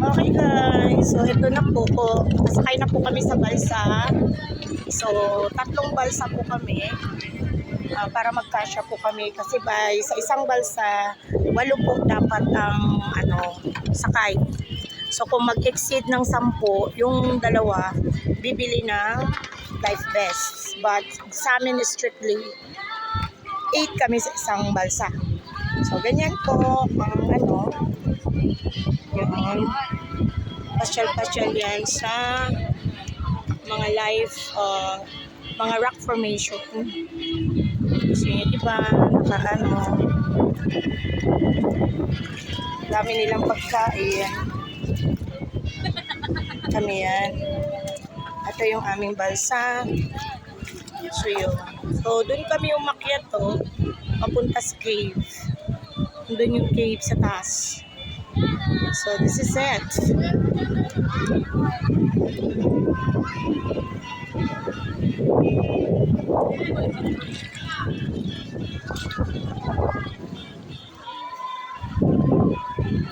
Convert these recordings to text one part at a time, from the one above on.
Okay guys, so ito na po. Sakay na po kami sa balsa. So, 3 balsa po kami. Para magkasya po kami kasi sa isang balsa 8 po dapat ang sakay. So kung mag-exceed ng 10, yung dalawa bibili ng life vest. But sa amin strictly 8 kami sa isang balsa. So ganyan po ang yun. Pasyal-pasyal yan sa mga life mga rock formation. So yun, diba, dami nilang pagkain. Kami yan. Ito yung aming balsa. So yun. So dun kami umakyat papunta sa cave. Dun yung cave sa taas. So this is it.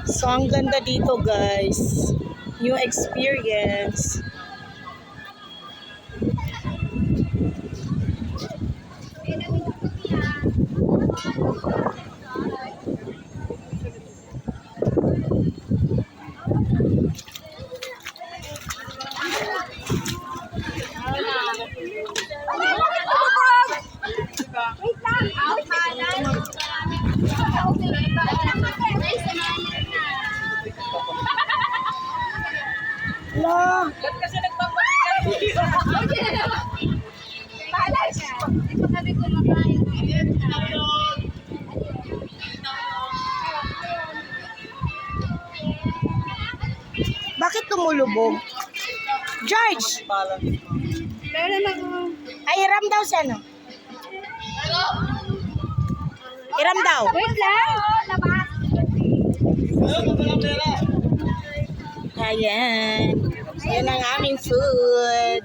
So ang ganda dito guys, new experience. Wala. Ba't kasi nagpapakita? Balas! Di pa kami kumakain. Bakit tumulubog? George! Meron ako. Ay, iram daw siya, no? Iram daw. Wait lang! Labas! Ayan. Yan ang aming food.